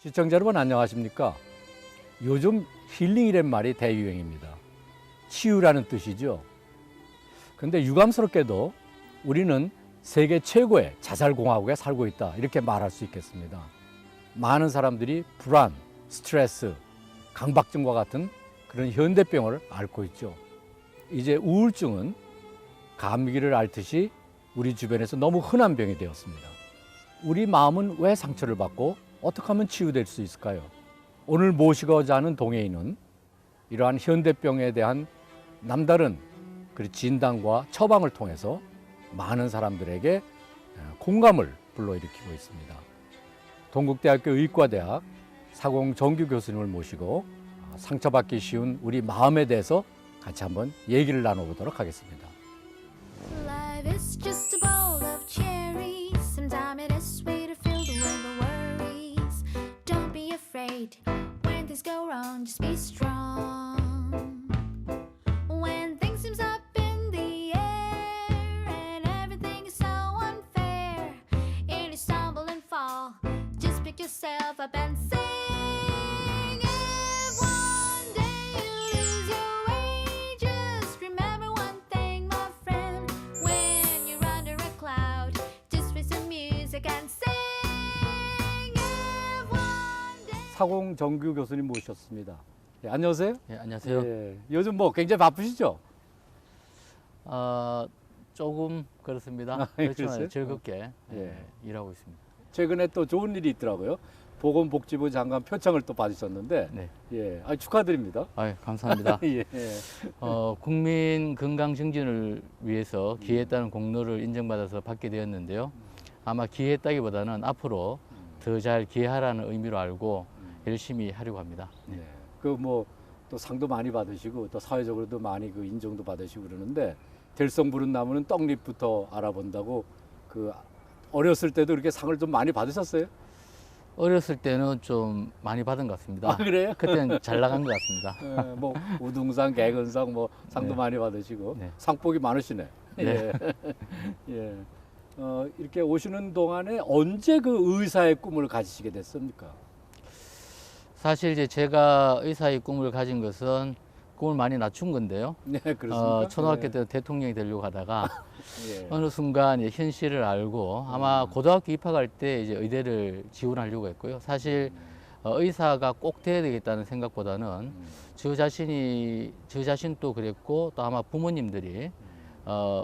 시청자 여러분 안녕하십니까? 요즘 힐링이란 말이 대유행입니다. 치유라는 뜻이죠. 근데 유감스럽게도 우리는 세계 최고의 자살공화국에 살고 있다 이렇게 말할 수 있겠습니다. 많은 사람들이 불안, 스트레스, 강박증과 같은 그런 현대병을 앓고 있죠. 이제 우울증은 감기를 앓듯이 우리 주변에서 너무 흔한 병이 되었습니다. 우리 마음은 왜 상처를 받고 어떻게 하면 치유될 수 있을까요? 오늘 모시고자 하는 동행인은 이러한 현대병에 대한 남다른 진단과 처방을 통해서 많은 사람들에게 공감을 불러일으키고 있습니다. 동국대학교 의과대학 사공정규 교수님을 모시고 상처받기 쉬운 우리 마음에 대해서 같이 한번 얘기를 나눠보도록 하겠습니다. Life is just a bowl of cherries. Sometimes it is sweet to feel the worries. Don't be afraid when things go wrong. Just be strong. When things seems up in the air and everything is so unfair, and you stumble and fall, just pick yourself up and sing. If one day you lose your way, just remember one thing, my friend. When you're under a cloud, just play some music and sing. If one day. 사공정규 교수님 모셨습니다. 예, 안녕하세요. 예, 안녕하세요. 예, 요즘 뭐 굉장히 바쁘시죠? 조금 그렇습니다. 아, 그렇지만 그랬어요? 즐겁게 예. 일하고 있습니다. 최근에 또 좋은 일이 있더라고요. 보건복지부 장관 표창을 또 받으셨는데, 네. 예, 축하드립니다. 감사합니다. 예, 국민 건강 증진을 위해서 기여했다는 공로를 인정받아서 받게 되었는데요. 아마 기여했다기보다는 앞으로 더 잘 기여하라는 의미로 알고 열심히 하려고 합니다. 네. 그 뭐 또 상도 많이 받으시고 또 사회적으로도 많이 그 인정도 받으시고 그러는데 될성 부른 나무는 떡잎부터 알아본다고 그 어렸을 때도 이렇게 상을 좀 많이 받으셨어요? 어렸을 때는 좀 많이 받은 것 같습니다. 아, 그래요? 그때는 잘 나간 것 같습니다. 예, 뭐 우등상, 개근상 뭐 상도 네. 많이 받으시고 네. 상복이 많으시네. 네. 예. 예. 이렇게 오시는 동안에 언제 그 의사의 꿈을 가지시게 됐습니까? 사실 이제 제가 의사의 꿈을 가진 것은 꿈을 많이 낮춘 건데요. 네, 그렇습니까? 초등학교 예. 때 대통령이 되려고 하다가 예. 어느 순간 이제 현실을 알고 아마 고등학교 입학할 때 이제 의대를 지원하려고 했고요. 사실 의사가 꼭 돼야 되겠다는 생각보다는 저 자신도 그랬고 또 아마 부모님들이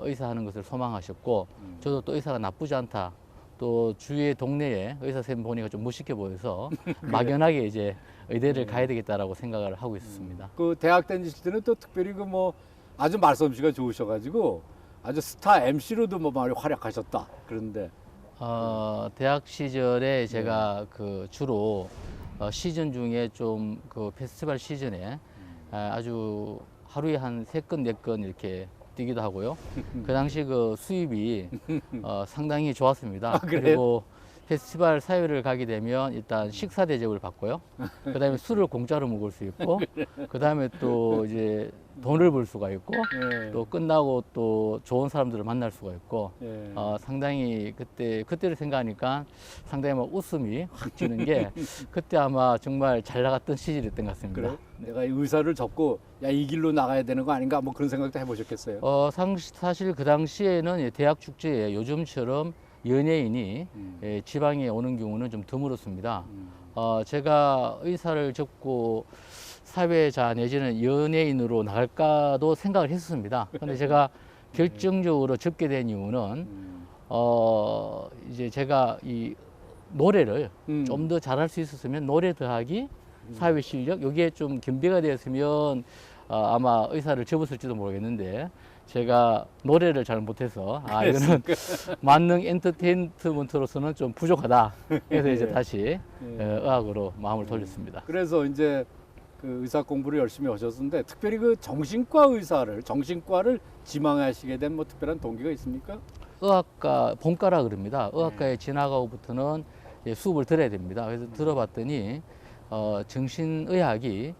의사 하는 것을 소망하셨고 저도 또 의사가 나쁘지 않다. 또 주위의 동네에 의사 선생님 보니까 좀 무식해 보여서 막연하게 이제 의대를 가야 되겠다라고 생각을 하고 있었습니다. 그 대학 다니실 때는 또 특별히 그 뭐 아주 말솜씨가 좋으셔가지고 아주 스타 MC로도 뭐 많이 활약하셨다. 그런데 대학 시절에 제가 그 주로 시즌 중에 좀 그 페스티벌 시즌에 아주 하루에 한 3건, 4건 이렇게 뛰기도 하고요. 그 당시 그 수입이 상당히 좋았습니다. 그래요? 그리고 페스티벌 사회를 가게 되면 일단 식사 대접을 받고요. 그 다음에 술을 공짜로 먹을 수 있고, 그 다음에 또 이제 돈을 벌 수가 있고, 예. 또 끝나고 또 좋은 사람들을 만날 수가 있고, 예. 상당히 그때를 생각하니까 상당히 막 웃음이 확 지는 게 그때 아마 정말 잘 나갔던 시절이었던 것 같습니다. 그래? 내가 이 의사를 접고 야 이 길로 나가야 되는 거 아닌가 뭐 그런 생각도 해보셨겠어요? 사실 그 당시에는 대학 축제에 요즘처럼 연예인이 지방에 오는 경우는 좀 드물었습니다. 제가 의사를 접고 사회자 내지는 연예인으로 나갈까도 생각을 했었습니다. 근데 제가 결정적으로 접게 된 이유는 이제 제가 이 노래를 좀 더 잘할 수 있었으면 노래 더하기 사회 실력 여기에 좀 겸비가 되었으면 아마 의사를 접었을지도 모르겠는데 제가 노래를 잘 못해서 이거는 만능 엔터테인먼트로서는 좀 부족하다. 그래서 이제 다시 의학으로 마음을 돌렸습니다. 그래서 이제 그 의사 공부를 열심히 하셨는데 특별히 그 정신과를 지망하시게 된 뭐 특별한 동기가 있습니까? 의학과 본과라 그럽니다. 의학과에 지나가고부터는 수업을 들어야 됩니다. 그래서 들어봤더니 정신의학이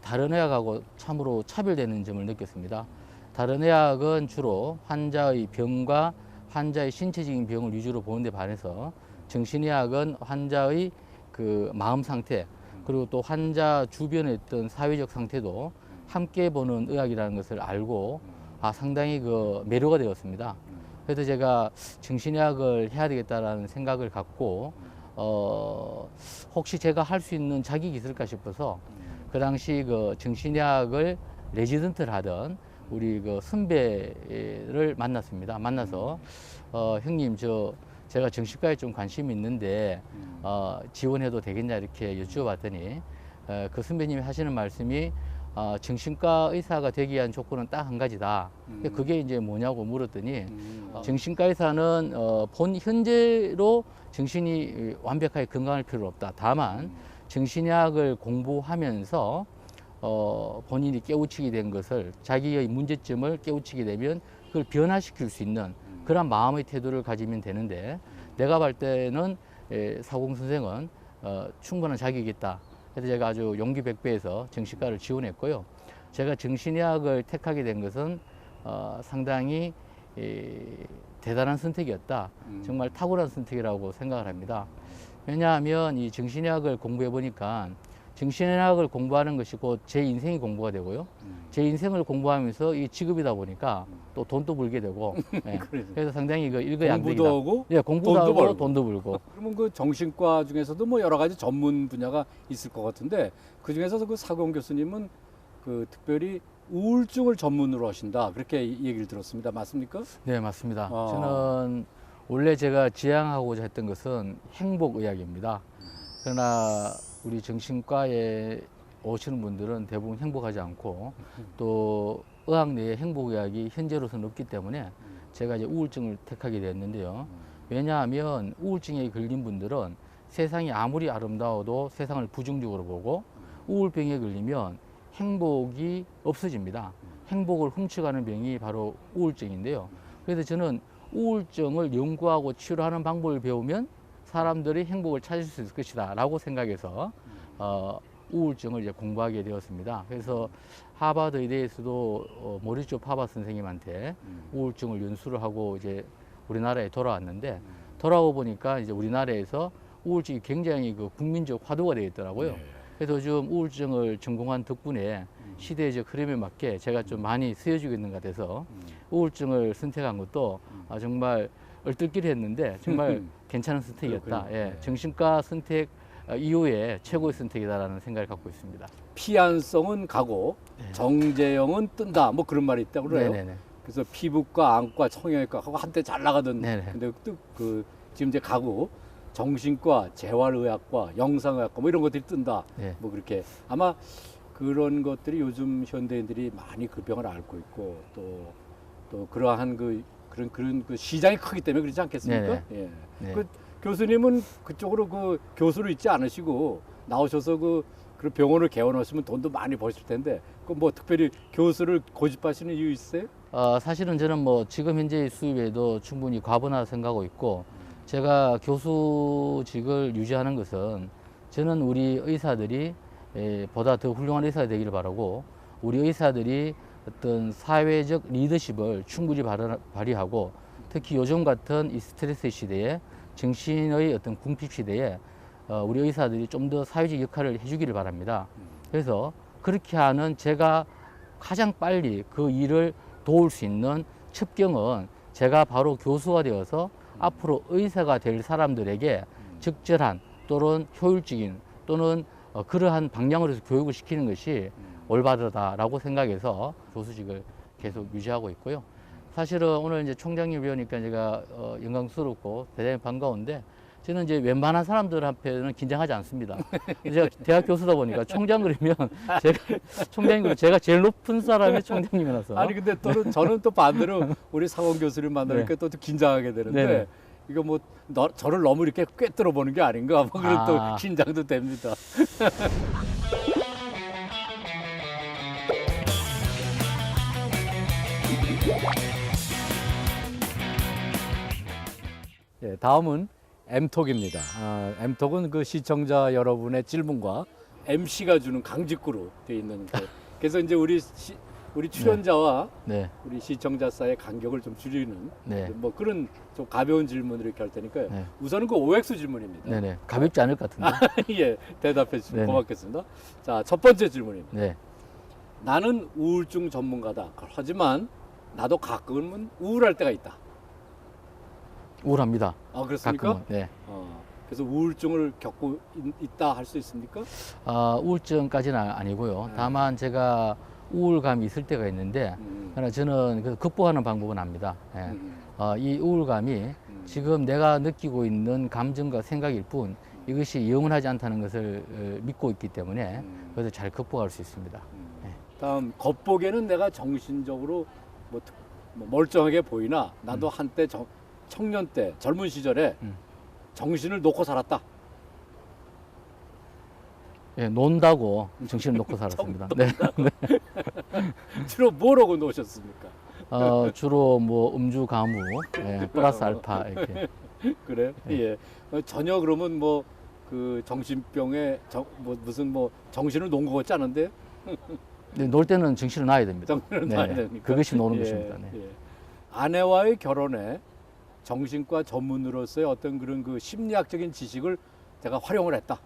다른 의학하고 참으로 차별되는 점을 느꼈습니다. 다른 의학은 주로 환자의 병과 환자의 신체적인 병을 위주로 보는데 반해서 정신의학은 환자의 그 마음 상태 그리고 또 환자 주변의 어떤 사회적 상태도 함께 보는 의학이라는 것을 알고 상당히 그 매료가 되었습니다. 그래서 제가 정신의학을 해야 되겠다라는 생각을 갖고 혹시 제가 할 수 있는 자격이 있을까 싶어서 그 당시 그 정신의학을 레지던트를 하던 우리 그 선배를 만났습니다. 만나서 형님 제가 정신과에 좀 관심이 있는데 지원해도 되겠냐 이렇게 여쭈어봤더니 그 선배님이 하시는 말씀이 정신과 의사가 되기 위한 조건은 딱 한 가지다. 그게 이제 뭐냐고 물었더니 정신과 의사는 현재로 정신이 완벽하게 건강할 필요 없다. 다만 정신의학을 공부하면서 본인이 깨우치게 된 것을 자기의 문제점을 깨우치게 되면 그걸 변화시킬 수 있는 그런 마음의 태도를 가지면 되는데 내가 볼 때는 사공 선생은 충분한 자격이 있다. 그래서 제가 아주 용기 백배해서 정신과를 지원했고요. 제가 정신의학을 택하게 된 것은 상당히 대단한 선택이었다. 정말 탁월한 선택이라고 생각을 합니다. 왜냐하면 이 정신의학을 공부해 보니까 정신의학을 공부하는 것이 곧 제 인생이 공부가 되고요. 제 인생을 공부하면서 이 직업이다 보니까 또 돈도 벌게 되고 예. 그래서 상당히 그 일거양득이다. 공부도 하고 예, 공부도 돈도 하고 벌고. 돈도 벌고. 그러면 그 정신과 중에서도 뭐 여러 가지 전문 분야가 있을 것 같은데 그 중에서도 그 사공 교수님은 그 특별히 우울증을 전문으로 하신다 그렇게 얘기를 들었습니다. 맞습니까? 네, 맞습니다. 저는 원래 제가 지향하고자 했던 것은 행복의학입니다. 그러나 우리 정신과에 오시는 분들은 대부분 행복하지 않고 또 의학 내에 행복의학이 현재로서는 없기 때문에 제가 이제 우울증을 택하게 됐는데요. 왜냐하면 우울증에 걸린 분들은 세상이 아무리 아름다워도 세상을 부정적으로 보고 우울병에 걸리면 행복이 없어집니다. 행복을 훔쳐가는 병이 바로 우울증인데요. 그래서 저는 우울증을 연구하고 치료하는 방법을 배우면 사람들이 행복을 찾을 수 있을 것이다 라고 생각해서 우울증을 이제 공부하게 되었습니다. 그래서 하버드 의대에서도 모리츠 파바 선생님한테 우울증을 연수를 하고 이제 우리나라에 돌아왔는데 돌아오 보니까 이제 우리나라에서 우울증이 굉장히 그 국민적 화두가 되어 있더라고요. 그래서 요즘 우울증을 전공한 덕분에 시대적 흐름에 맞게 제가 좀 많이 쓰여지고 있는 것 같아서 우울증을 선택한 것도 정말 얼떨결에 했는데 정말 괜찮은 선택이었다. 예, 정신과 선택 이후에 최고의 선택이다라는 생각을 갖고 있습니다. 피안성은 가고 정제형은 뜬다 뭐 그런 말이 있다고 그래요. 네네네. 그래서 피부과, 안과, 성형외과하고 한때 잘 나가던 네네. 근데 또 그 지금 이제 가고 정신과, 재활의학과, 영상의학과 뭐 이런 것들이 뜬다. 네. 뭐 그렇게 아마 그런 것들이 요즘 현대인들이 많이 그 병을 앓고 있고 또 그러한 그런 그 시장이 크기 때문에 그렇지 않겠습니까? 예. 네. 그 교수님은 그쪽으로 그 교수로 있지 않으시고 나오셔서 그런 병원을 개원하시면 돈도 많이 버실 텐데 그 뭐 특별히 교수를 고집하시는 이유 있어요? 사실은 저는 뭐 지금 현재의 수입에도 충분히 과분하다 생각하고 있고 제가 교수직을 유지하는 것은 저는 우리 의사들이 보다 더 훌륭한 의사가 되기를 바라고 우리 의사들이 어떤 사회적 리더십을 충분히 발휘하고 특히 요즘 같은 이 스트레스 시대에 정신의 어떤 궁핍 시대에 우리 의사들이 좀 더 사회적 역할을 해주기를 바랍니다. 그래서 그렇게 하는 제가 가장 빨리 그 일을 도울 수 있는 첩경은 제가 바로 교수가 되어서 앞으로 의사가 될 사람들에게 적절한 또는 효율적인 또는 그러한 방향으로 해서 교육을 시키는 것이 올바르다라고 생각해서 교수직을 계속 유지하고 있고요. 사실은 오늘 이제 총장님 뵈니까 제가 영광스럽고 대단히 반가운데 저는 이제 웬만한 사람들 앞에는 긴장하지 않습니다. 제가 대학 교수다 보니까 총장 그러면 제가 제일 높은 사람이 총장님이라서. 아니 근데 또 저는 또 반대로 우리 상원 교수를 만나니까 또 긴장하게 되는데 네네. 이거 뭐 저를 너무 이렇게 꿰뚫어 보는 게 아닌가 뭐 그런 또 아. 긴장도 됩니다. 예, 다음은 M톡입니다. M톡은 그 시청자 여러분의 질문과 MC가 주는 강직구로 되어 있는 그래서 이제 우리 우리 출연자와 네. 우리 시청자 사이의 간격을 좀 줄이는 네. 뭐 그런 좀 가벼운 질문을 이렇게 할 테니까요. 네. 우선은 그 OX 질문입니다. 네네. 가볍지 않을 것 같은데. 예, 대답해 주시면 네네. 고맙겠습니다. 자, 첫 번째 질문입니다. 네. 나는 우울증 전문가다. 하지만 나도 가끔은 우울할 때가 있다. 우울합니다. 아, 그렇습니까? 가끔은. 네. 그래서 우울증을 겪고 있다 할 수 있습니까? 우울증까지는 아니고요. 네. 다만 제가 우울감이 있을 때가 있는데, 그러나 저는 그 극복하는 방법은 압니다. 예. 이 우울감이 지금 내가 느끼고 있는 감정과 생각일 뿐 이것이 영원하지 않다는 것을 믿고 있기 때문에 그것을 잘 극복할 수 있습니다. 다음, 겉보기에는 내가 정신적으로 뭐 멀쩡하게 보이나 나도 한때 청년 때 젊은 시절에 정신을 놓고 살았다. 예, 논다고 정신을 놓고 살았습니다. 네. 주로 뭐라고 놓으셨습니까? 주로 뭐 음주 가무, 예, 플러스 알파 이렇게. 그래요? 네. 예. 전혀 그러면 뭐 그 정신병에 무슨 뭐 정신을 놓은 것 같지 않은데 네, 놀 때는 정신을 놔야 됩니다. 정신을 네, 놔야 되니까. 그것이 노는 예, 것입니다. 네. 예. 아내와의 결혼에 정신과 전문으로서의 어떤 그런 그 심리학적인 지식을 제가 활용을 했다.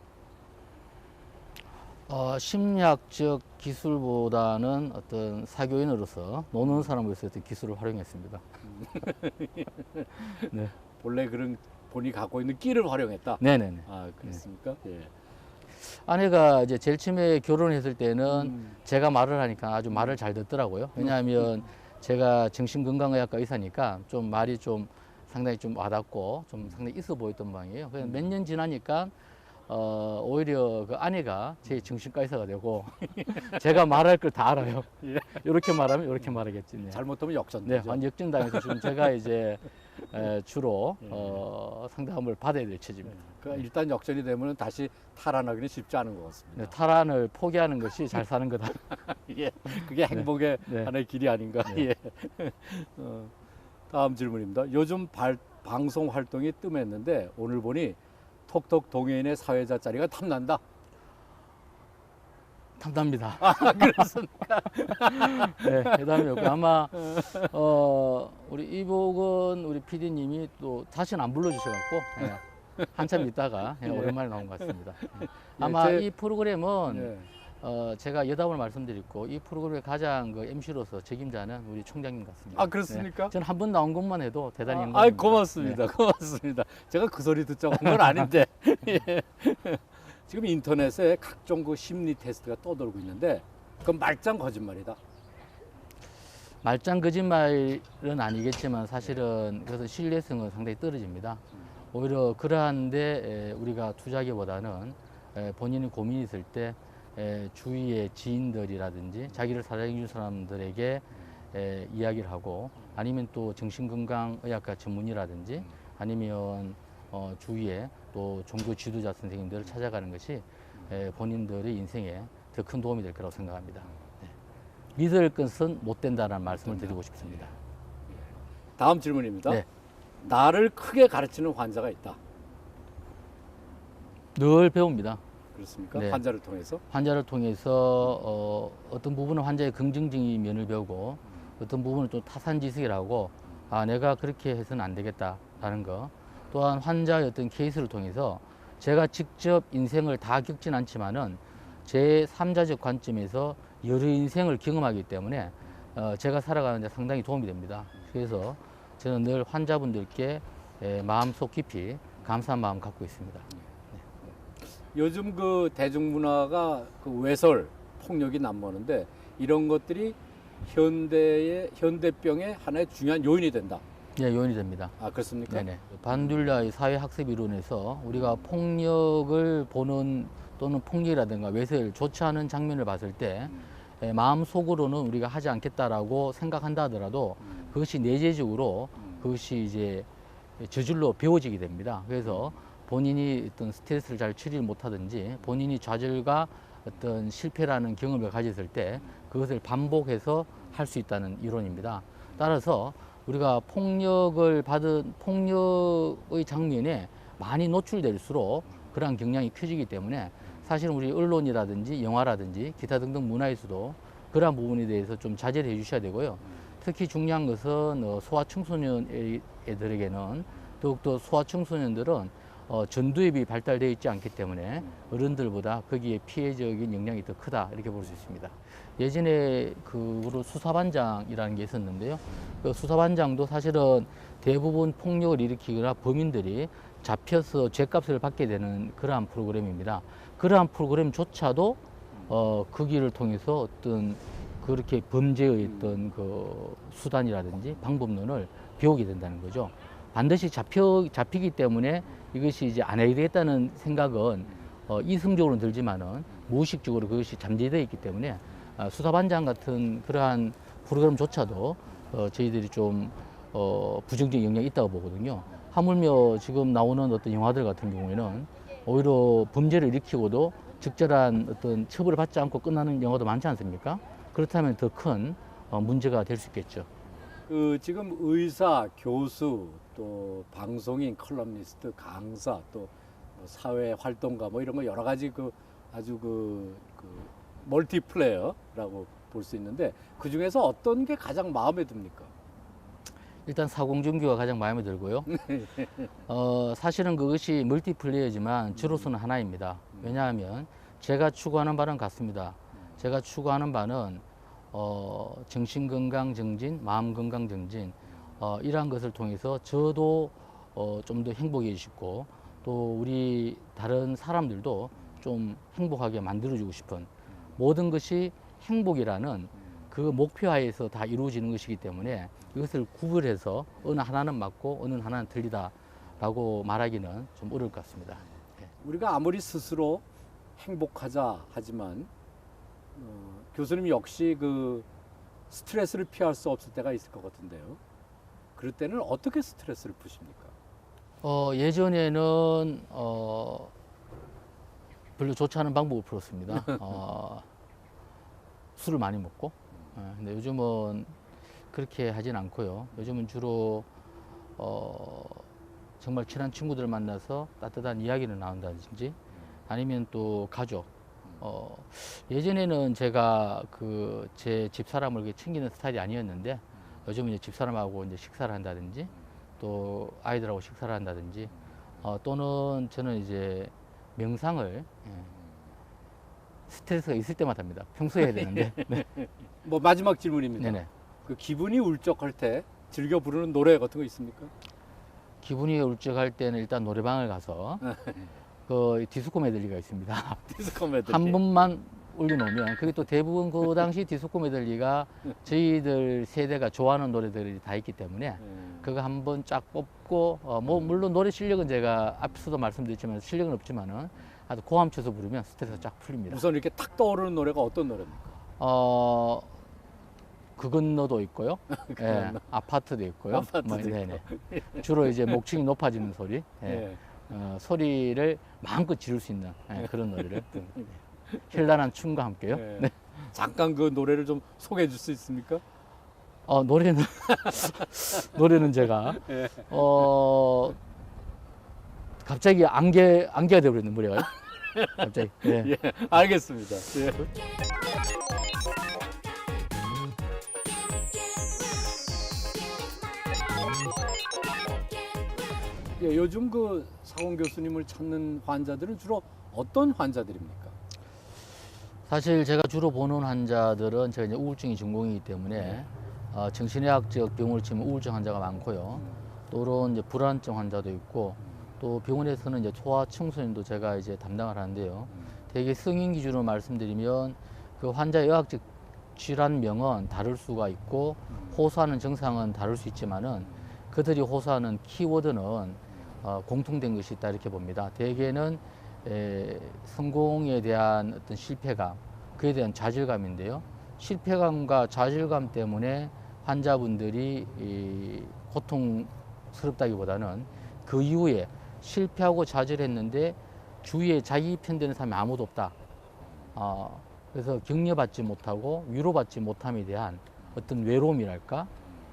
심리학적 기술보다는 어떤 사교인으로서 노는 사람으로서 어떤 기술을 활용했습니다. 네. 본래 그런 본인이 갖고 있는 끼를 활용했다. 네네네. 아, 그렇습니까? 예. 아내가 이제 제일 처음에 결혼했을 때는 제가 말을 하니까 아주 말을 잘 듣더라고요. 왜냐하면 제가 정신건강의학과 의사니까 좀 말이 좀 상당히 좀 와닿고 좀 상당히 있어 보였던 모양이에요. 그래서 몇 년 지나니까 오히려 그 아내가 제 정신과 의사가 되고 제가 말할 걸 다 알아요. 예. 이렇게 말하면 이렇게 말하겠지. 네. 잘못하면 네, 역전되죠. 완전 역전당해서 지금 제가 이제 주로 상담을 받아야 될 처지입니다. 그러니까 일단 역전이 되면 다시 탈환하기는 쉽지 않은 것 같습니다. 네, 탈환을 포기하는 것이 잘 사는 거다. 예, 그게 행복의 네. 하나의 길이 아닌가. 네. 예. 다음 질문입니다. 요즘 방송 활동이 뜸했는데 오늘 보니 톡톡 동해인의 사회자 자리가 탐난다. 탐납니다. 그렇습니까? 네, 대담이었고 아마 우리 이복은 우리 PD님이 또 다시는 안 불러주셔갖고 한참 있다가 오랜만에 나온 것 같습니다. 아마 이 프로그램은 제가 여담을 말씀드렸고 이 프로그램의 가장 그 MC로서 책임자는 우리 총장님 같습니다. 아, 그렇습니까? 네, 저는 한 번 나온 것만 해도 대단히 아, 영광입니다. 고맙습니다. 고맙습니다. 제가 그 소리 듣자고 한 건 아닌데. 예. 지금 인터넷에 각종 그 심리 테스트가 떠돌고 있는데 그건 말짱 거짓말이다. 말짱 거짓말은 아니겠지만 사실은 그래서 신뢰성은 상당히 떨어집니다. 오히려 그러한데 우리가 투자하기보다는 본인이 고민이 있을 때 주위의 지인들이라든지 자기를 사랑해 준 사람들에게 이야기를 하고 아니면 또 정신건강의학과 전문의라든지 아니면 주위에 또 종교 지도자 선생님들을 찾아가는 것이 본인들의 인생에 더 큰 도움이 될 거라고 생각합니다. 네. 믿을 것은 못 된다는 말씀을 드리고 싶습니다. 다음 질문입니다. 네. 나를 크게 가르치는 환자가 있다. 늘 배웁니다. 그렇습니까? 네. 환자를 통해서. 환자를 통해서 어떤 부분은 환자의 긍정적인 면을 배우고 어떤 부분은 또 타산지식이라고 내가 그렇게 해서는 안 되겠다라는 거. 또한 환자의 어떤 케이스를 통해서 제가 직접 인생을 다 겪진 않지만은 제 3자적 관점에서 여러 인생을 경험하기 때문에 제가 살아가는 데 상당히 도움이 됩니다. 그래서 저는 늘 환자분들께 마음속 깊이 감사한 마음 갖고 있습니다. 요즘 그 대중문화가 그 외설, 폭력이 난무하는데 이런 것들이 현대병의 하나의 중요한 요인이 된다. 네, 요인이 됩니다. 아, 그렇습니까? 네네. 반듈라의 사회학습 이론에서 우리가 폭력을 보는 또는 폭력이라든가 외설 좋지 않은 장면을 봤을 때 마음속으로는 우리가 하지 않겠다라고 생각한다 하더라도 그것이 내재적으로 그것이 이제 저절로 배워지게 됩니다. 그래서 본인이 어떤 스트레스를 잘 처리를 못하든지 본인이 좌절과 어떤 실패라는 경험을 가졌을 때 그것을 반복해서 할 수 있다는 이론입니다. 따라서 우리가 폭력의 장면에 많이 노출될수록 그러한 경향이 커지기 때문에 사실은 우리 언론이라든지 영화라든지 기타 등등 문화에서도 그러한 부분에 대해서 좀 자제를 해 주셔야 되고요. 특히 중요한 것은 소아청소년 애들에게는 더욱더 소아청소년들은 전두엽이 발달되어 있지 않기 때문에 어른들보다 거기에 피해적인 영향이 더 크다 이렇게 볼 수 있습니다. 예전에 그 수사반장이라는 게 있었는데요. 그 수사반장도 사실은 대부분 폭력을 일으키거나 범인들이 잡혀서 죗값을 받게 되는 그러한 프로그램입니다. 그러한 프로그램조차도 그 길을 통해서 어떤 그렇게 범죄의 어떤 그 수단이라든지 방법론을 배우게 된다는 거죠. 반드시 잡히기 때문에 이것이 이제 안 해야겠다는 생각은 이성적으로는 들지만은 무의식적으로 그것이 잠재되어 있기 때문에 수사반장 같은 그러한 프로그램조차도 저희들이 좀 부정적인 영향이 있다고 보거든요. 하물며 지금 나오는 어떤 영화들 같은 경우에는 오히려 범죄를 일으키고도 적절한 어떤 처벌을 받지 않고 끝나는 영화도 많지 않습니까? 그렇다면 더 큰 문제가 될 수 있겠죠. 그 지금 의사, 교수, 또 방송인, 컬럼니스트, 강사, 또 사회 활동가 뭐 이런 거 여러 가지 그 아주 그 멀티플레이어라고 볼 수 있는데 그 중에서 어떤 게 가장 마음에 듭니까? 일단 사공정규가 가장 마음에 들고요. 사실은 그것이 멀티플레이어지만 저로서는 하나입니다. 왜냐하면 제가 추구하는 바는 같습니다. 제가 추구하는 바는 정신건강 정진, 마음건강 정진 이러한 것을 통해서 저도 좀 더 행복해지고 또 우리 다른 사람들도 좀 행복하게 만들어주고 싶은 모든 것이 행복이라는 그 목표하에서 다 이루어지는 것이기 때문에 이것을 구별해서 어느 하나는 맞고 어느 하나는 틀리다라고 말하기는 좀 어려울 것 같습니다. 우리가 아무리 스스로 행복하자 하지만 교수님 역시 그 스트레스를 피할 수 없을 때가 있을 것 같은데요. 그럴 때는 어떻게 스트레스를 푸십니까? 예전에는 별로 좋지 않은 방법을 풀었습니다. 술을 많이 먹고. 근데 요즘은 그렇게 하진 않고요. 요즘은 주로 정말 친한 친구들 만나서 따뜻한 이야기를 나눈다든지 아니면 또 가족. 예전에는 제가 그 제 집사람을 이렇게 챙기는 스타일이 아니었는데 요즘은 이제 집사람하고 이제 식사를 한다든지 또 아이들하고 식사를 한다든지 또는 저는 이제 명상을 스트레스가 있을 때마다 합니다. 평소에 해야 되는데. 네. 뭐 마지막 질문입니다. 네네. 그 기분이 울적할 때 즐겨 부르는 노래 같은 거 있습니까? 기분이 울적할 때는 일단 노래방을 가서 그 디스코 메들리가 있습니다. 디스코 메들리. 한 번만 올려놓으면 그게 또 대부분 그 당시 디스코 메들리가 저희들 세대가 좋아하는 노래들이 다 있기 때문에 그거 한 번 쫙 뽑고 뭐 물론 노래 실력은 제가 앞서도 말씀드렸지만 실력은 없지만은 아주 고함 쳐서 부르면 스트레스가 쫙 풀립니다. 우선 이렇게 탁 떠오르는 노래가 어떤 노래입니까? 그 건너도 있고요. 예, 아파트도 있고요. 아파트도 있고. 네네. 주로 이제 목층이 높아지는 소리. 예. 예. 소리를 마음껏 지를 수 있는 그런 노래를 현란한 춤과 함께요. 예. 네. 잠깐 그 노래를 좀 소개해 줄 수 있습니까? 노래는 노래는 제가 예. 갑자기 안개가 되어버렸는 노래가요. 갑자기. 예. 예, 알겠습니다. 예. 예, 요즘 그 사원 교수님을 찾는 환자들은 주로 어떤 환자들입니까? 사실 제가 주로 보는 환자들은 제가 이제 우울증이 전공이기 때문에 정신의학적 병원을 치면 우울증 환자가 많고요. 또는 이제 불안증 환자도 있고 또 병원에서는 이제 소아청소년도 제가 이제 담당을 하는데요. 대개 성인 기준으로 말씀드리면 그 환자의 의학적 질환명은 다를 수가 있고 호소하는 증상은 다를 수 있지만은 그들이 호소하는 키워드는 공통된 것이 있다 이렇게 봅니다. 대개는 성공에 대한 어떤 실패감, 그에 대한 좌절감인데요. 실패감과 좌절감 때문에 환자분들이 고통스럽다기보다는 그 이후에 실패하고 좌절했는데 주위에 자기 편되는 사람이 아무도 없다. 그래서 격려받지 못하고 위로받지 못함에 대한 어떤 외로움이랄까,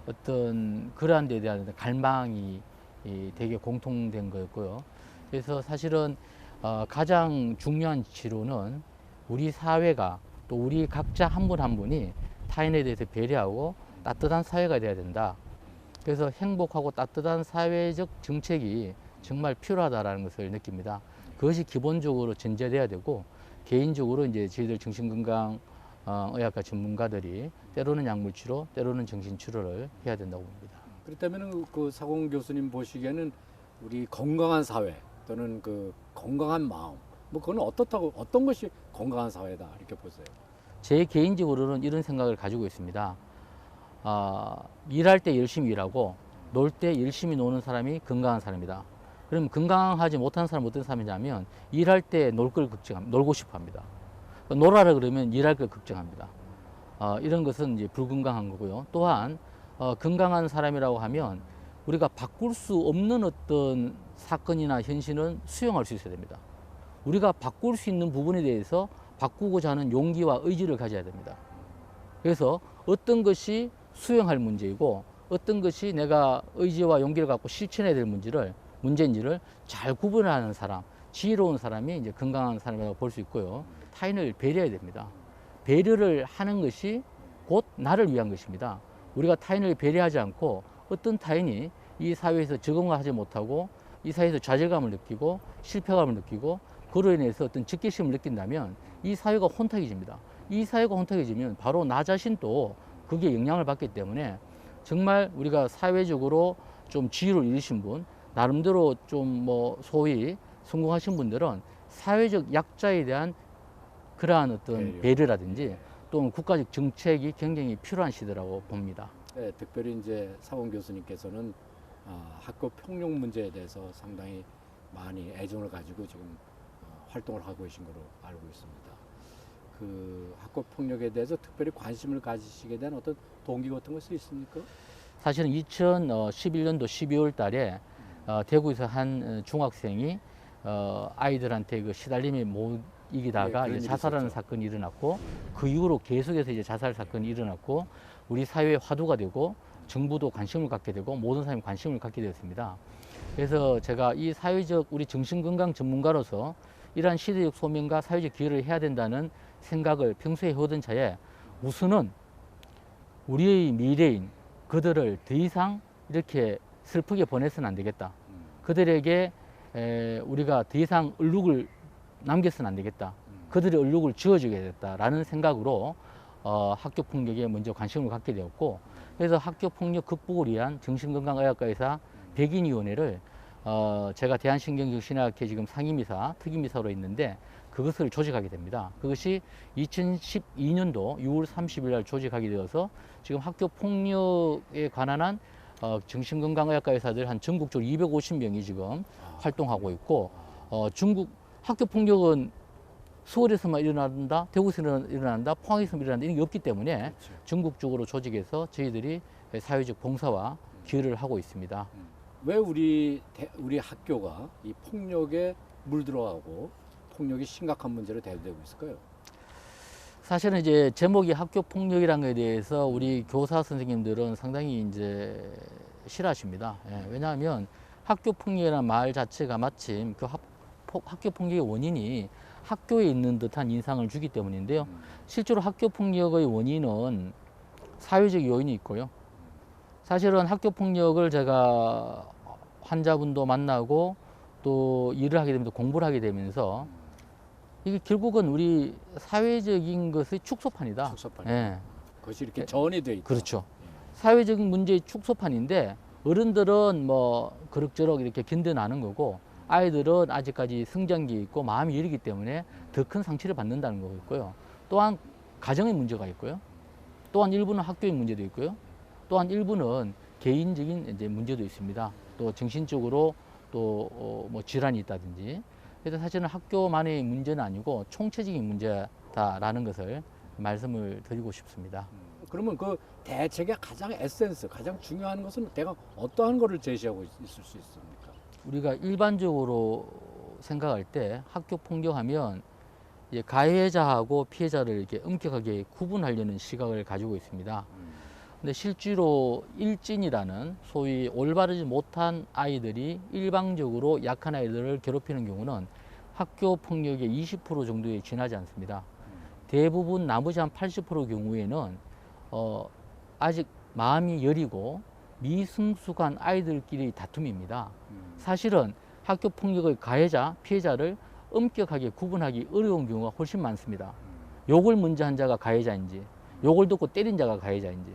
어떤 그러한 데에 대한 갈망이 되게 공통된 거였고요. 그래서 사실은 가장 중요한 치료는 우리 사회가 또 또 우리 각자 한 분 한 분이 타인에 대해서 배려하고 따뜻한 사회가 돼야 된다. 그래서 행복하고 따뜻한 사회적 정책이 정말 필요하다라는 것을 느낍니다. 그것이 기본적으로 전제돼야 되고, 개인적으로 이제 저희들 정신건강 의학과 전문가들이 때로는 약물 치료, 때로는 정신 치료를 해야 된다고 봅니다. 그렇다면 그 사공 교수님 보시기에는 우리 건강한 사회 또는 그 건강한 마음, 뭐 그건 어떻다고, 어떤 것이 건강한 사회다 이렇게 보세요? 제 개인적으로는 이런 생각을 가지고 있습니다. 일할 때 열심히 일하고 놀 때 열심히 노는 사람이 건강한 사람이다. 그럼 건강하지 못한 사람은 어떤 사람이냐면, 일할 때 놀고 싶어 합니다. 놀아라 그러면 일할 걸 걱정합니다. 이런 것은 이제 불건강한 거고요. 또한 건강한 사람이라고 하면 우리가 바꿀 수 없는 어떤 사건이나 현실은 수용할 수 있어야 됩니다. 우리가 바꿀 수 있는 부분에 대해서 바꾸고자 하는 용기와 의지를 가져야 됩니다. 그래서 어떤 것이 수용할 문제이고 어떤 것이 내가 의지와 용기를 갖고 실천해야 될 문제인지를 잘 구분하는 사람, 지혜로운 사람이 이제 건강한 사람이라고 볼 수 있고요. 타인을 배려해야 됩니다. 배려를 하는 것이 곧 나를 위한 것입니다. 우리가 타인을 배려하지 않고 어떤 타인이 이 사회에서 적응을 하지 못하고 이 사회에서 좌절감을 느끼고 실패감을 느끼고 그로 인해서 어떤 적개심을 느낀다면 이 사회가 혼탁해집니다. 이 사회가 혼탁해지면 바로 나 자신도 그게 영향을 받기 때문에 정말 우리가 사회적으로 좀 지위를 이루신 분, 나름대로 좀 뭐 소위 성공하신 분들은 사회적 약자에 대한 그러한 어떤 배려라든지 또는 국가적 정책이 굉장히 필요한 시대라고 봅니다. 네, 특별히 이제 사공 교수님께서는 학교 폭력 문제에 대해서 상당히 많이 애정을 가지고 지금 활동을 하고 계신 걸로 알고 있습니다. 그 학교 폭력에 대해서 특별히 관심을 가지시게 된 어떤 동기 같은 것이 있습니까? 사실은 2011년도 12월 달에 대구에서 한 중학생이 아이들한테 그 시달림에 못 이기다가 네, 이제 자살하는 있었죠. 사건이 일어났고, 그 이후로 계속해서 이제 자살 사건이 일어났고, 우리 사회의 화두가 되고 정부도 관심을 갖게 되고 모든 사람이 관심을 갖게 되었습니다. 그래서 제가 이 사회적 우리 정신건강 전문가로서 이러한 시대적 소명과 사회적 기여를 해야 된다는 생각을 평소에 해오던 차에, 우선은 우리의 미래인 그들을 더 이상 이렇게 슬프게 보내서는 안 되겠다. 그들에게 우리가 더 이상 얼룩을 남겨서는 안 되겠다. 그들의 얼룩을 지워주겠다라는 생각으로 학교 폭력에 먼저 관심을 갖게 되었고, 그래서 학교 폭력 극복을 위한 정신건강의학과의사 백인위원회를 제가 대한신경정신의학회 지금 상임이사, 특임이사로 있는데 그것을 조직하게 됩니다. 그것이 2012년도 6월 30일 날 조직하게 되어서 지금 학교 폭력에 관한 한 정신건강의학과 의사들 한 전국적으로 250명이 지금 활동하고 있고, 중국 학교 폭력은 서울에서만 일어난다, 대구에서 일어난다, 포항에서 일어난다 이런 게 없기 때문에 그렇죠. 전국적으로 조직해서 저희들이 사회적 봉사와 기여를 하고 있습니다. 왜 우리 학교가 이 폭력에 물들어가고 폭력이 심각한 문제로 대두되고 있을까요? 사실은 이제 제목이 학교 폭력이라는 것에 대해서 우리 교사 선생님들은 상당히 이제 싫어하십니다. 예, 왜냐하면 학교 폭력이라는 말 자체가 마침 그 학교 폭력의 원인이 학교에 있는 듯한 인상을 주기 때문인데요. 실제로 학교 폭력의 원인은 사회적 요인이 있고요. 사실은 학교 폭력을 제가 환자분도 만나고 또 일을 하게 되면서 공부를 하게 되면서 이게 결국은 우리 사회적인 것의 축소판이다. 축소판. 예. 그것이 이렇게 전이 돼 있다. 그렇죠. 사회적인 문제의 축소판인데 어른들은 뭐 그럭저럭 이렇게 견뎌나는 거고, 아이들은 아직까지 성장기에 있고 마음이 여리기 때문에 더 큰 상처를 받는다는 거고 있고요. 또한 가정의 문제가 있고요. 또한 일부는 학교의 문제도 있고요. 또한 일부는 개인적인 이제 문제도 있습니다. 또 정신적으로 또 뭐 질환이 있다든지. 그래서 사실은 학교만의 문제는 아니고 총체적인 문제다라는 것을 말씀을 드리고 싶습니다. 그러면 그 대책의 가장 에센스, 가장 중요한 것은 대강 어떠한 거를 제시하고 있을 수 있습니까? 우리가 일반적으로 생각할 때 학교 폭력하면 이제 가해자하고 피해자를 이렇게 엄격하게 구분하려는 시각을 가지고 있습니다. 근데 실제로 일진이라는 소위 올바르지 못한 아이들이 일방적으로 약한 아이들을 괴롭히는 경우는 학교 폭력의 20% 정도에 지나지 않습니다. 대부분 나머지 한 80% 경우에는 아직 마음이 여리고 미성숙한 아이들끼리 다툼입니다. 사실은 학교 폭력의 가해자, 피해자를 엄격하게 구분하기 어려운 경우가 훨씬 많습니다. 욕을 먼저 한 자가 가해자인지, 욕을 듣고 때린 자가 가해자인지,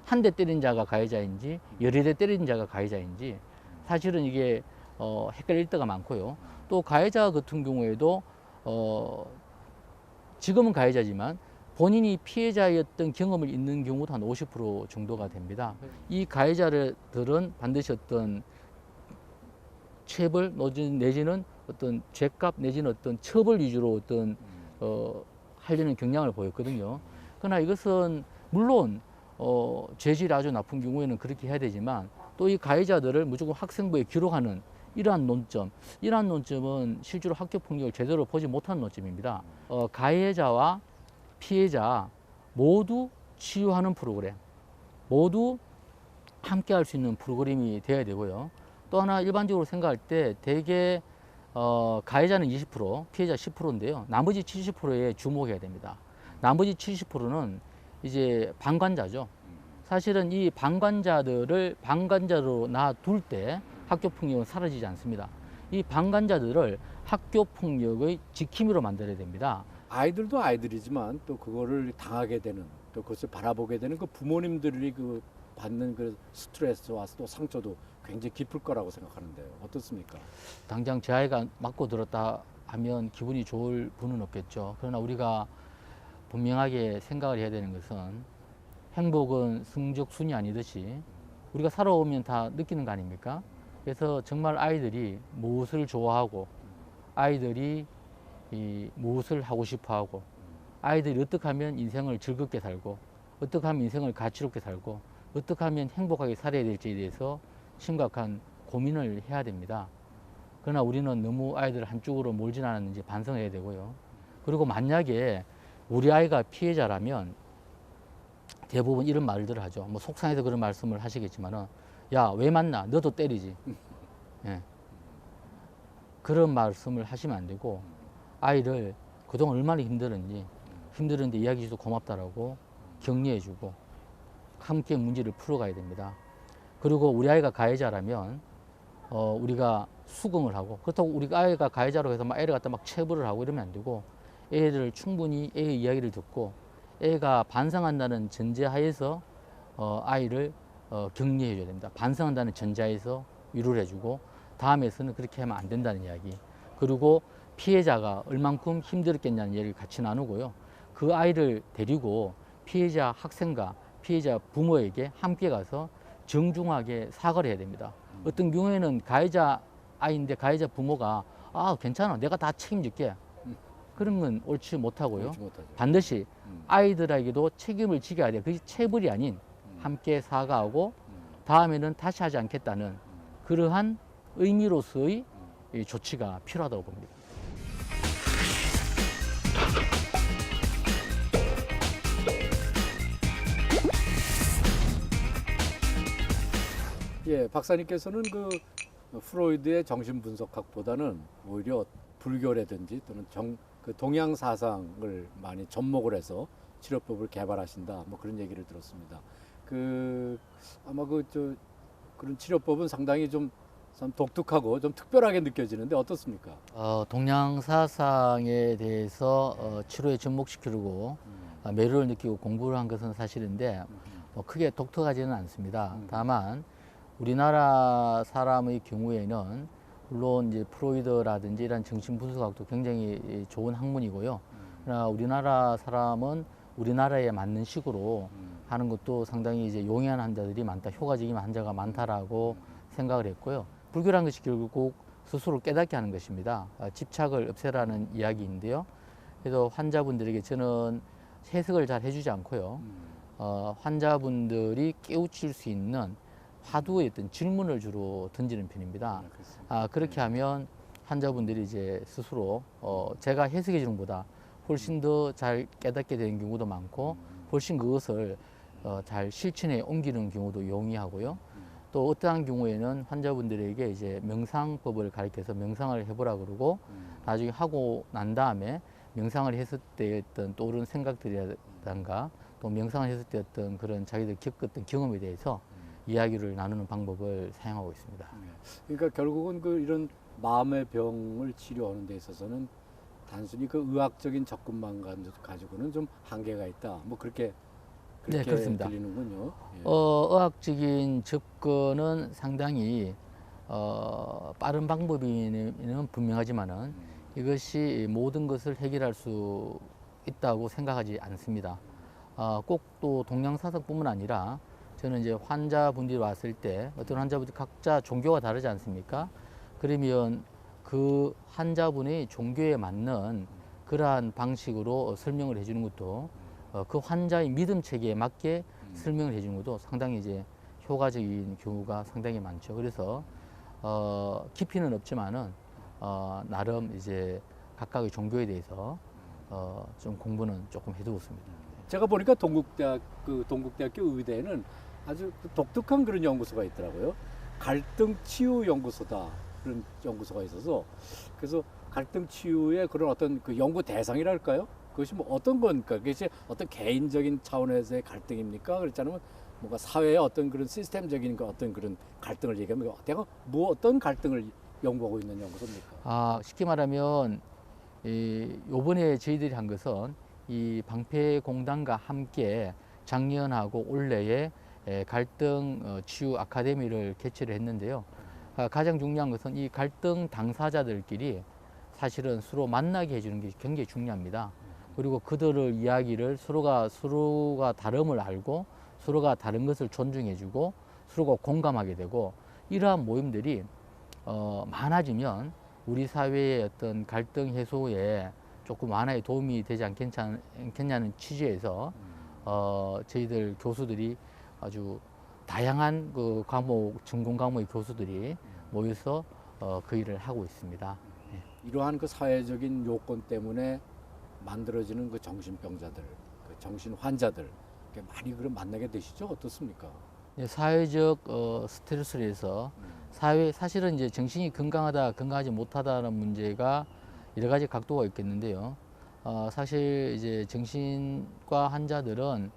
한 대 때린 자가 가해자인지, 여러 대 때린 자가 가해자인지, 사실은 이게 헷갈릴 때가 많고요. 또 가해자 같은 경우에도 지금은 가해자지만 본인이 피해자였던 경험을 있는 경우도 한 50% 정도가 됩니다. 이 가해자들은 반드시 어떤 체벌 내지는 어떤 죄값 내지는 어떤 처벌 위주로 어떤 하려는 경향을 보였거든요. 그러나 이것은 물론 죄질이 아주 나쁜 경우에는 그렇게 해야 되지만 또 이 가해자들을 무조건 학생부에 기록하는 이러한 논점은 실제로 학교 폭력을 제대로 보지 못한 논점입니다. 가해자와 피해자 모두 치유하는 프로그램, 모두 함께 할 수 있는 프로그램이 되어야 되고요. 또 하나 일반적으로 생각할 때 대개 가해자는 20%, 피해자 10%인데요. 나머지 70%에 주목해야 됩니다. 나머지 70%는 이제 방관자죠. 사실은 이 방관자들을 방관자로 놔둘 때 학교 폭력은 사라지지 않습니다. 이 방관자들을 학교 폭력의 지킴이로 만들어야 됩니다. 아이들도 아이들이지만 또 그거를 당하게 되는, 또 그것을 바라보게 되는 그 부모님들이 그 받는 그 스트레스와 또 상처도 굉장히 깊을 거라고 생각하는데요. 어떻습니까? 당장 제 아이가 맞고 들었다 하면 기분이 좋을 분은 없겠죠. 그러나 우리가 분명하게 생각을 해야 되는 것은 행복은 성적순이 아니듯이 우리가 살아오면 다 느끼는 거 아닙니까? 그래서 정말 아이들이 무엇을 좋아하고 아이들이 무엇을 하고 싶어 하고 아이들이 어떻게 하면 인생을 즐겁게 살고 어떻게 하면 인생을 가치롭게 살고 어떻게 하면 행복하게 살아야 될지에 대해서 심각한 고민을 해야 됩니다. 그러나 우리는 너무 아이들 한쪽으로 몰진 않았는지 반성해야 되고요. 그리고 만약에 우리 아이가 피해자라면 대부분 이런 말들을 하죠. 뭐 속상해서 그런 말씀을 하시겠지만은 야, 왜 맞나? 너도 때리지. 예. 그런 말씀을 하시면 안 되고 아이를 그동안 얼마나 힘들었는데 이야기해줘서 고맙다라고 격려해주고 함께 문제를 풀어가야 됩니다. 그리고 우리 아이가 가해자라면 우리가 수긍을 하고 그렇다고 우리 아이가 가해자로 해서 막 애를 갖다 막 체벌을 하고 이러면 안 되고 애를 충분히 애의 이야기를 듣고 애가 반성한다는 전제하에서 아이를 격려해 줘야 됩니다. 반성한다는 전제하에서 위로를 해주고 다음에서는 그렇게 하면 안 된다는 이야기. 그리고 피해자가 얼만큼 힘들었겠냐는 얘기를 같이 나누고요. 그 아이를 데리고 피해자 학생과 피해자 부모에게 함께 가서 정중하게 사과를 해야 됩니다. 어떤 경우에는 가해자 아이인데 가해자 부모가 괜찮아, 내가 다 책임질게. 그런 건 옳지 못하고요. 옳지 못하죠. 반드시 아이들에게도 책임을 지겨야 돼요. 그게 체벌이 아닌 함께 사과하고 다음에는 다시 하지 않겠다는 그러한 의미로서의 이 조치가 필요하다고 봅니다. 예, 박사님께서는 그 프로이드의 정신분석학보다는 오히려 불교라든지 또는 그 동양 사상을 많이 접목을 해서 치료법을 개발하신다, 뭐 그런 얘기를 들었습니다. 아마 그런 치료법은 상당히 좀 독특하고 좀 특별하게 느껴지는데 어떻습니까? 동양 사상에 대해서 치료에 접목시키려고 매료를 느끼고 공부를 한 것은 사실인데 크게 독특하지는 않습니다. 다만 우리나라 사람의 경우에는 물론 이제 프로이드라든지 이런 정신분석학도 굉장히 좋은 학문이고요. 그러나 우리나라 사람은 우리나라에 맞는 식으로 하는 것도 상당히 이제 용이한 환자들이 많다, 효과적인 환자가 많다라고 생각을 했고요. 불교라는 것이 결국 스스로 깨닫게 하는 것입니다. 집착을 없애라는 이야기인데요. 그래서 환자분들에게 저는 해석을 잘 해주지 않고요. 환자분들이 깨우칠 수 있는 화두의 어떤 질문을 주로 던지는 편입니다. 그렇게 하면 환자분들이 이제 스스로 제가 해석해 주는 것보다 훨씬 더 잘 깨닫게 되는 경우도 많고 훨씬 그것을 잘 실천에 옮기는 경우도 용이하고요. 또 어떠한 경우에는 환자분들에게 이제 명상법을 가르쳐서 명상을 해보라 그러고 나중에 하고 난 다음에 명상을 했을 때 어떤 떠오르는 생각들이라든가 또 명상을 했을 때 어떤 그런 자기들 겪었던 경험에 대해서 이야기를 나누는 방법을 사용하고 있습니다. 그러니까 결국은 그 이런 마음의 병을 치료하는 데 있어서는 단순히 그 의학적인 접근만 가지고는 좀 한계가 있다. 뭐 그렇게 네, 그렇습니다. 들리는군요. 예. 의학적인 접근은 상당히 빠른 방법이는 분명하지만은 이것이 모든 것을 해결할 수 있다고 생각하지 않습니다. 꼭 또 동양사상뿐만 아니라 저는 이제 환자분들이 왔을 때 어떤 환자분들이 각자 종교가 다르지 않습니까? 그러면 그 환자분의 종교에 맞는 그러한 방식으로 설명을 해주는 것도 그 환자의 믿음 체계에 맞게 설명을 해주는 것도 상당히 이제 효과적인 경우가 상당히 많죠. 그래서 깊이는 없지만은 나름 이제 각각의 종교에 대해서 좀 공부는 조금 해두고 있습니다. 제가 보니까 동국대학교 의대에는 아주 독특한 그런 연구소가 있더라고요. 갈등 치유 연구소다 그런 연구소가 있어서 그래서 갈등 치유의 그런 어떤 그 연구 대상이랄까요? 그것이 뭐 어떤 겁니까? 그것이 어떤 개인적인 차원에서의 갈등입니까? 그렇지 않으면 뭔가 사회의 어떤 그런 시스템적인 어떤 그런 갈등을 얘기하면 내가 뭐 어떤 갈등을 연구하고 있는 연구소입니까? 쉽게 말하면 요번에 저희들이 한 것은 이 방패공단과 함께 작년하고 올해에 갈등 치유 아카데미를 개최를 했는데요. 가장 중요한 것은 이 갈등 당사자들끼리 사실은 서로 만나게 해주는 게 굉장히 중요합니다. 그리고 그들의 이야기를 서로가 다름을 알고 서로가 다른 것을 존중해주고 서로가 공감하게 되고 이러한 모임들이 많아지면 우리 사회의 어떤 갈등 해소에 조금 완화에 도움이 되지 않겠냐는 취지에서 저희들 교수들이 아주 다양한 그 과목, 전공 과목의 교수들이 모여서 그 일을 하고 있습니다. 이러한 그 사회적인 요건 때문에 만들어지는 그 정신병자들, 그 정신 환자들 많이 그럼 만나게 되시죠? 어떻습니까? 사회적 스트레스로 해서 사실은 이제 정신이 건강하다, 건강하지 못하다는 문제가 여러 가지 각도가 있겠는데요. 사실 이제 정신과 환자들은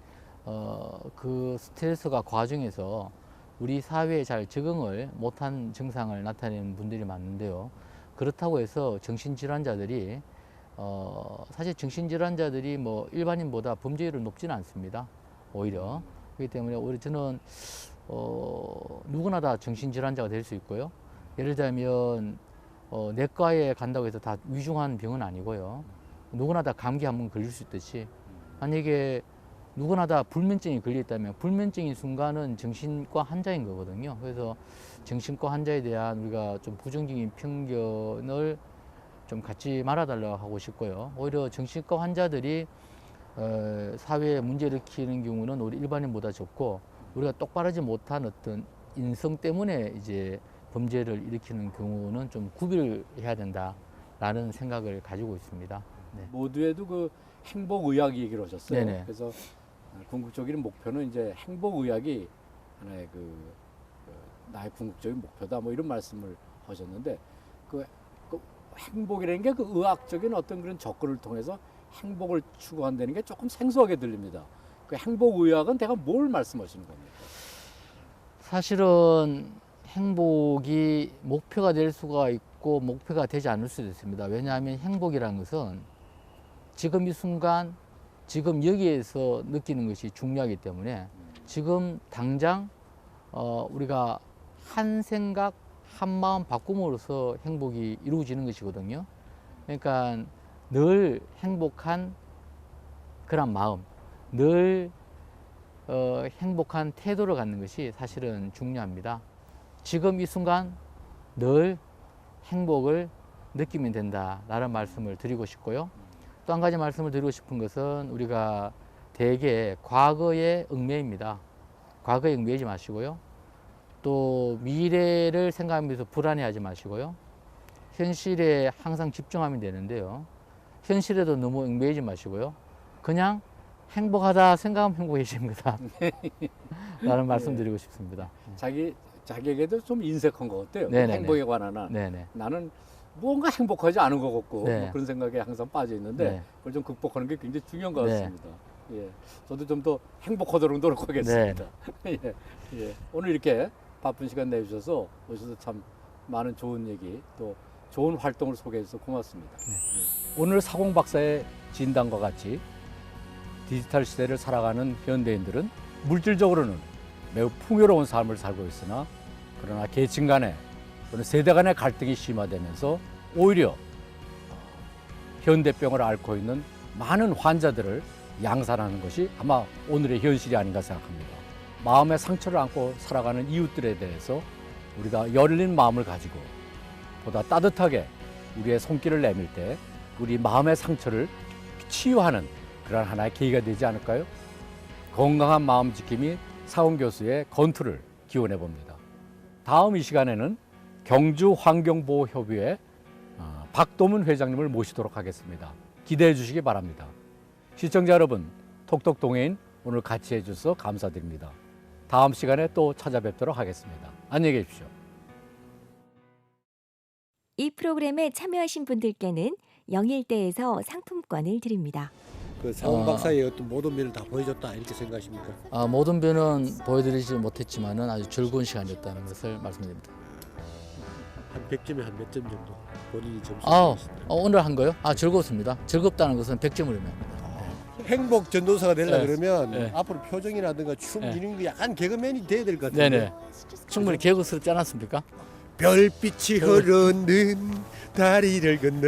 그 스트레스가 과정에서 우리 사회에 잘 적응을 못한 증상을 나타내는 분들이 많은데요. 그렇다고 해서 정신질환자들이 사실 정신질환자들이 뭐 일반인보다 범죄율은 높지는 않습니다. 오히려 그렇기 때문에 오히려 저는 누구나 다 정신질환자가 될 수 있고요. 예를 들면 내과에 간다고 해서 다 위중한 병은 아니고요. 누구나 다 감기 한번 걸릴 수 있듯이 만약에 누구나 다 불면증이 걸렸다면 불면증인 순간은 정신과 환자인 거거든요. 그래서 정신과 환자에 대한 우리가 좀 부정적인 편견을 좀 갖지 말아달라고 하고 싶고요. 오히려 정신과 환자들이 사회에 문제 일으키는 경우는 우리 일반인보다 적고 우리가 똑바르지 못한 어떤 인성 때문에 이제 범죄를 일으키는 경우는 좀 구별을 해야 된다라는 생각을 가지고 있습니다. 네. 모두에도 그 행복의학 얘기를 하셨어요. 네네. 그래서 궁극적인 목표는 이제 행복의학이 하나의 나의 궁극적인 목표다 뭐 이런 말씀을 하셨는데 그 행복이라는 게 그 의학적인 어떤 그런 접근을 통해서 행복을 추구한다는 게 조금 생소하게 들립니다. 그 행복의학은 대가 뭘 말씀하시는 겁니까? 사실은 행복이 목표가 될 수가 있고 목표가 되지 않을 수도 있습니다. 왜냐하면 행복이라는 것은 지금 이 순간 지금 여기에서 느끼는 것이 중요하기 때문에 지금 당장 우리가 한 생각 한 마음 바꿈으로써 행복이 이루어지는 것이거든요. 그러니까 늘 행복한 그런 마음, 늘 행복한 태도를 갖는 것이 사실은 중요합니다. 지금 이 순간 늘 행복을 느끼면 된다라는 말씀을 드리고 싶고요. 또 한 가지 말씀을 드리고 싶은 것은 우리가 대개 과거에 얽매입니다. 과거에 얽매이지 마시고요. 또 미래를 생각하면서 불안해하지 마시고요. 현실에 항상 집중하면 되는데요. 현실에도 너무 얽매이지 마시고요. 그냥 행복하다 생각하면 행복해집니다. 라는 말씀 드리고 싶습니다. 자기에게도 좀 인색한 것 같아요. 네네네. 행복에 관한 한. 네네. 나는 무언가 행복하지 않은 것 같고 네. 뭐 그런 생각에 항상 빠져 있는데 네. 그걸 좀 극복하는 게 굉장히 중요한 것 네. 같습니다. 예, 저도 좀 더 행복하도록 노력하겠습니다. 예, 예. 오늘 이렇게 바쁜 시간 내주셔서 오셔서 참 많은 좋은 얘기 또 좋은 활동을 소개해 주셔서 고맙습니다. 예. 오늘 사공 박사의 진단과 같이 디지털 시대를 살아가는 현대인들은 물질적으로는 매우 풍요로운 삶을 살고 있으나 그러나 계층 간의 또는 세대 간의 갈등이 심화되면서 오히려 현대병을 앓고 있는 많은 환자들을 양산하는 것이 아마 오늘의 현실이 아닌가 생각합니다. 마음의 상처를 안고 살아가는 이웃들에 대해서 우리가 열린 마음을 가지고 보다 따뜻하게 우리의 손길을 내밀 때 우리 마음의 상처를 치유하는 그런 하나의 계기가 되지 않을까요? 건강한 마음 지킴이 사원 교수의 건투를 기원해 봅니다. 다음 이 시간에는 경주환경보호협의회 박도문 회장님을 모시도록 하겠습니다. 기대해 주시기 바랍니다. 시청자 여러분, 톡톡동해인 오늘 같이 해주셔서 감사드립니다. 다음 시간에 또 찾아뵙도록 하겠습니다. 안녕히 계십시오. 이 프로그램에 참여하신 분들께는 영일대에서 상품권을 드립니다. 그 사원 박사의 어떤 모든 면을 다 보여줬다 이렇게 생각하십니까? 모든 변은 보여드리지 못했지만은 아주 즐거운 시간이었다는 것을 말씀드립니다. 한 100점에 한 몇 점 정도 본인이 점수 아, 주셨습니다. 오늘 한 거요? 즐겁습니다. 즐겁다는 것은 100점을 의미합니다. 행복 전도사가 되려 네. 그러면 네. 앞으로 표정이라든가 춤 네. 이런 게 약간 개그맨이 돼야 될 것 같은데. 네네. 충분히 개그스럽지 않았습니까? 별빛이 흐르는 다리를 건너